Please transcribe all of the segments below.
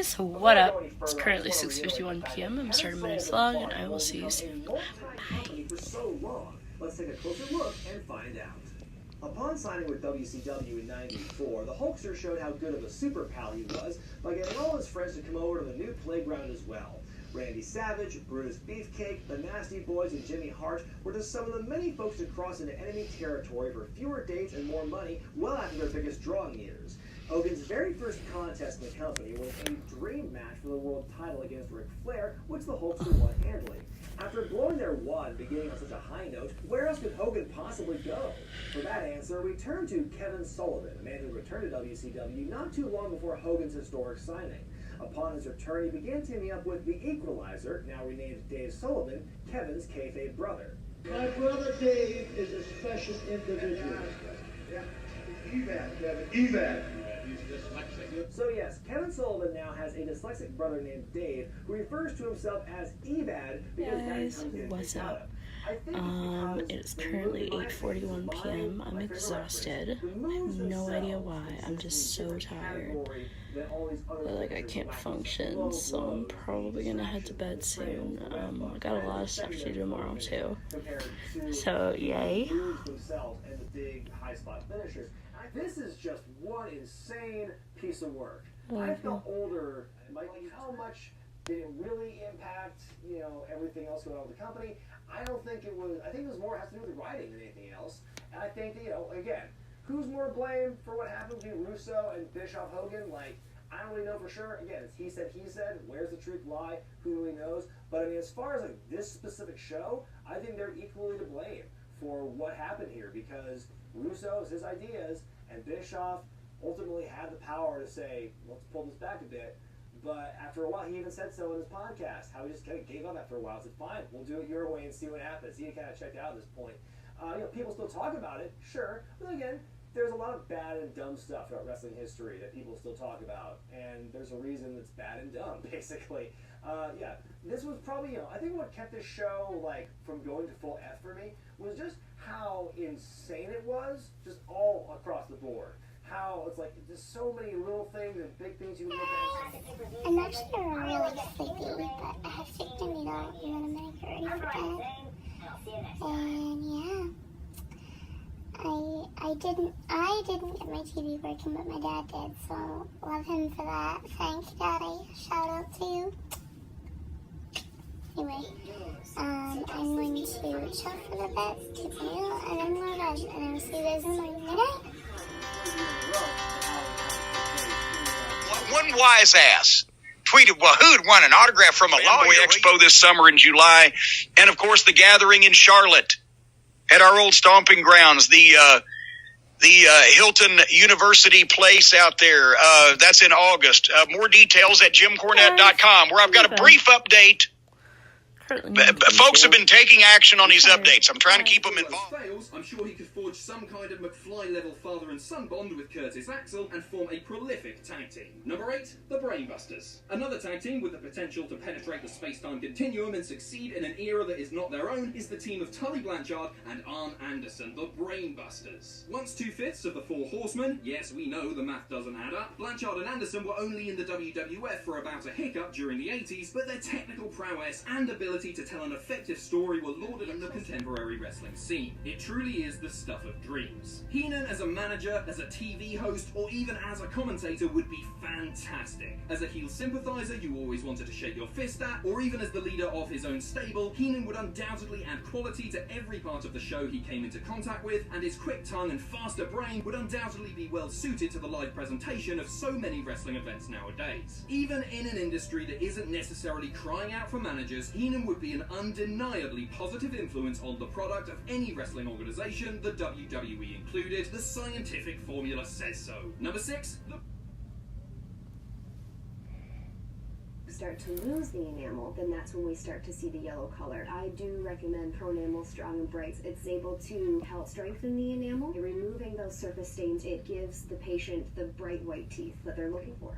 guys, what up? It's currently 6:51 p.m. I'm starting my next vlog, and I will see you soon. Bye. Let's take a closer look and find out. Upon signing with WCW in '94, the Hulkster showed how good of a super pal he was by getting all his friends to come over to the new playground as well. Randy Savage, Brutus Beefcake, the Nasty Boys, and Jimmy Hart were just some of the many folks to cross into enemy territory for fewer dates and more money well after their biggest drawing years. Hogan's very first contest in the company was a dream match for the world title against Ric Flair, which the Hulkster won handily. After blowing their wad beginning on such a high note, where else could Hogan possibly go? For that answer, we turn to Kevin Sullivan, a man who returned to WCW not too long before Hogan's historic signing. Upon his return, he began teaming up with the Equalizer, now renamed Dave Sullivan, Kevin's kayfabe brother. My brother Dave is a special individual. Yeah. Evad, Kevin. Evad. He's dyslexic. So yes, Kevin Sullivan now has a dyslexic brother named Dave, who refers to himself as Evad because Guys, what's up? It is currently 8:41 p.m. I'm exhausted. I have no idea why. I'm just so tired. Like, I can't function, so I'm probably gonna head to bed soon. I got a lot of stuff to do tomorrow too. So, yay. This is just one insane piece of work. I felt older, like how much did it really impact, everything else going on with the company? I don't think it was. I think it was more has to do with the writing than anything else. And I think that, again, who's more to blame for what happened between Russo and Bischoff Hogan? Like, I don't really know for sure. Again, it's he said, where's the truth lie? Who really knows? But I mean, as far as like this specific show, I think they're equally to blame for what happened here, because Russo's his ideas and Bischoff ultimately had the power to say, let's pull this back a bit. But after a while, he even said so in his podcast, how he just kind of gave up after a while. Said, fine, we'll do it your way and see what happens. He kind of checked out at this point. People still talk about it, sure. But again, there's a lot of bad and dumb stuff throughout wrestling history that people still talk about. And there's a reason it's bad and dumb, basically. This was probably, I think what kept this show, from going to full F for me was just how insane it was, just all across the board. How it's like there's so many little things and big things you can look at. I'm actually really sleepy, but I have to get me out here in a minute for ready for bed. And yeah, I didn't get my TV working, but my dad did, so love him for that. Thank you, Daddy. Shout out to you. Anyway, I'm going to chill for a bit, keep my meal, and then go to bed. And I will see you guys in the morning. Good night. One wise ass tweeted, well, who'd won an autograph from a Fanboy Expo this summer in July? And, of course, the gathering in Charlotte at our old stomping grounds, the Hilton University place out there. That's in August. More details at jimcornette.com, where I've got a brief update. Folks have been taking action on these updates. I'm trying to keep them involved. I'm sure he could forge some kind of McFly-level father and son bond with Curtis Axel and form a prolific tag team. Number 8, the Brainbusters. Another tag team with the potential to penetrate the space-time continuum and succeed in an era that is not their own is the team of Tully Blanchard and Arn Anderson, the Brainbusters. Once 2/5 of the 4 horsemen, yes, we know the math doesn't add up, Blanchard and Anderson were only in the WWF for about a hiccup during the 80s, but their technical prowess and ability to tell an effective story were lauded in the contemporary wrestling scene. It truly is the stuff of dreams. Heenan as a manager, as a TV host, or even as a commentator would be fantastic. As a heel sympathizer you always wanted to shake your fist at, or even as the leader of his own stable, Heenan would undoubtedly add quality to every part of the show he came into contact with, and his quick tongue and faster brain would undoubtedly be well suited to the live presentation of so many wrestling events nowadays. Even in an industry that isn't necessarily crying out for managers, Heenan would be an undeniably positive influence on the product of any wrestling organization, the WWE included. The scientific formula says so. Number 6, start to lose the enamel, then that's when we start to see the yellow color. I do recommend Pronamel Strong and Bright. It's able to help strengthen the enamel. Removing those surface stains, it gives the patient the bright white teeth that they're looking for.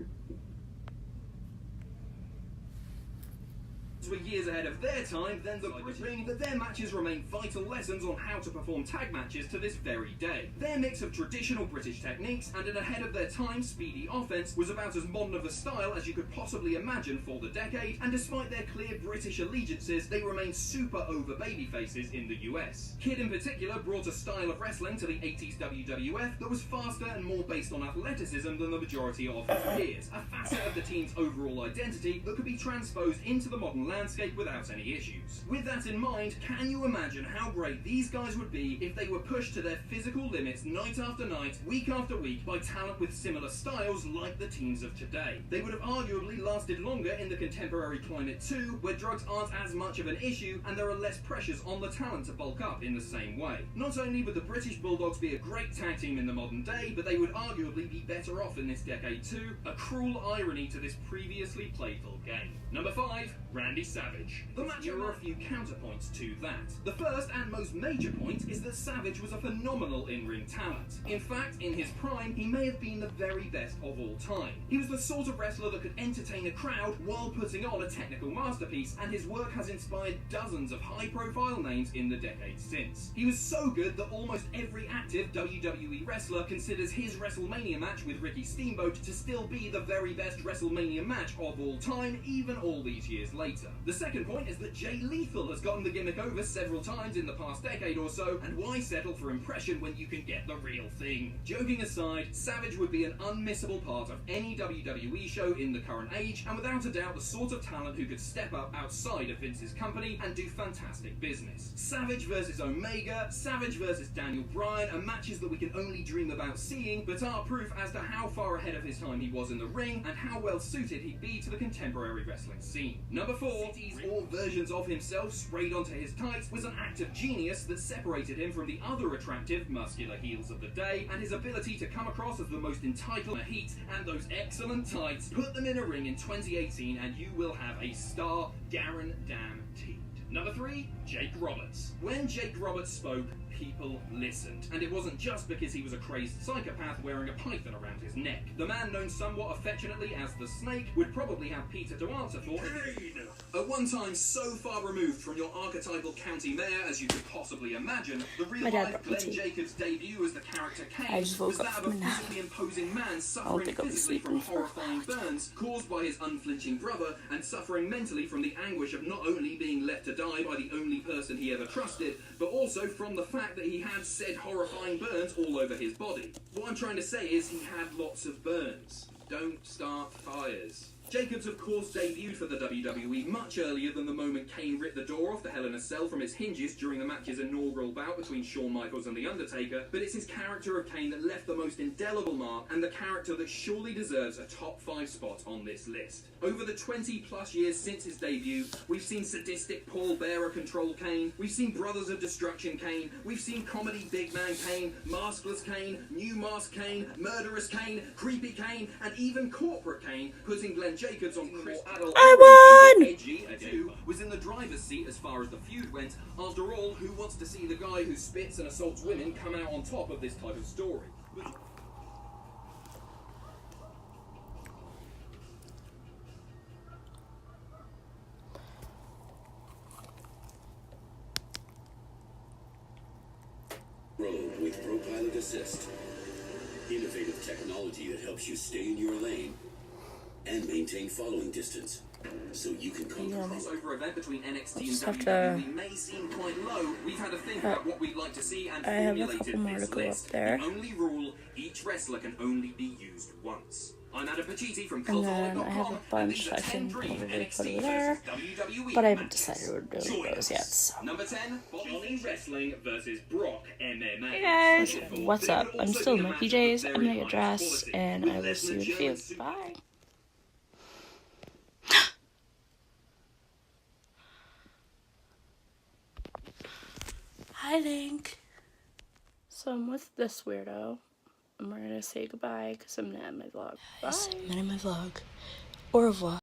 were years ahead of their time, then the British, that their matches remain vital lessons on how to perform tag matches to this very day. Their mix of traditional British techniques and an ahead of their time speedy offense was about as modern of a style as you could possibly imagine for the decade, and despite their clear British allegiances, they remained super over babyfaces in the US. Kidd in particular brought a style of wrestling to the 80s WWF that was faster and more based on athleticism than the majority of his peers, a facet of the team's overall identity that could be transposed into the modern landscape without any issues. With that in mind, can you imagine how great these guys would be if they were pushed to their physical limits night after night, week after week by talent with similar styles like the teams of today? They would have arguably lasted longer in the contemporary climate too, where drugs aren't as much of an issue and there are less pressures on the talent to bulk up in the same way. Not only would the British Bulldogs be a great tag team in the modern day, but they would arguably be better off in this decade too, a cruel irony to this previously playful game. Number 5, Randy Savage. The match there are a few counterpoints to that. The first and most major point is that Savage was a phenomenal in-ring talent. In fact, in his prime, he may have been the very best of all time. He was the sort of wrestler that could entertain a crowd while putting on a technical masterpiece, and his work has inspired dozens of high-profile names in the decades since. He was so good that almost every active WWE wrestler considers his WrestleMania match with Ricky Steamboat to still be the very best WrestleMania match of all time, even all these years later. The second point is that Jay Lethal has gotten the gimmick over several times in the past decade or so, and why settle for impression when you can get the real thing? Joking aside, Savage would be an unmissable part of any WWE show in the current age, and without a doubt the sort of talent who could step up outside of Vince's company and do fantastic business. Savage versus Omega, Savage versus Daniel Bryan are matches that we can only dream about seeing, but are proof as to how far ahead of his time he was in the ring and how well suited he'd be to the contemporary wrestling scene. Number 4, City's all versions of himself sprayed onto his tights was an act of genius that separated him from the other attractive, muscular heels of the day, and his ability to come across as the most entitled heat and those excellent tights. Put them in a ring in 2018 and you will have a star guaranteed. Number 3, Jake Roberts. When Jake Roberts spoke, people listened. And it wasn't just because he was a crazed psychopath wearing a python around his neck. The man known somewhat affectionately as the Snake would probably have Peter to answer for. At one time so far removed from your archetypal county mayor as you could possibly imagine, the real-life Glenn Jacobs' debut as the character Kane was that of a physically imposing man suffering physically from horrifying burns caused by his unflinching brother and suffering mentally from the anguish of not only being left to die by the only person he ever trusted, but also from the fact that he had said horrifying burns all over his body. What I'm trying to say is he had lots of burns. Don't start fires. Jacobs, of course, debuted for the WWE much earlier than the moment Kane ripped the door off the Hell in a Cell from its hinges during the match's inaugural bout between Shawn Michaels and The Undertaker, but it's his character of Kane that left the most indelible mark and the character that surely deserves a top 5 spot on this list. Over the 20-plus years since his debut, we've seen sadistic Paul Bearer control Kane, we've seen Brothers of Destruction Kane, we've seen comedy Big Man Kane, maskless Kane, new mask Kane, murderous Kane, creepy Kane, and even corporate Kane, putting Glenn Jacobs on Chris Adel. I won! Edgy, was in the driver's seat as far as the feud went. After all, who wants to see the guy who spits and assaults women come out on top of this type of story? Rollo with ProPilot Assist. Innovative technology that helps you stay in your lane and maintain following distance, so you can conquer. Crossover event between NXT and WWE may seem quite low. We've had to think about what we'd like to see and formulated this list. The only rule: each wrestler can only be used once. I'm Adam Pacitti from And then I have a bunch I can probably put over there, but I haven't decided what to do with those yet. So. Number 10, Johnny Wrestling versus Brock MMA. Hey guys, what's up? I'm still in my PJs. I'm gonna get dressed, and I will see you in the field. Bye. Hi, Link. So I'm with this weirdo, and we're gonna say goodbye because I'm gonna end my vlog. Bye. I'm gonna end my vlog. Au revoir.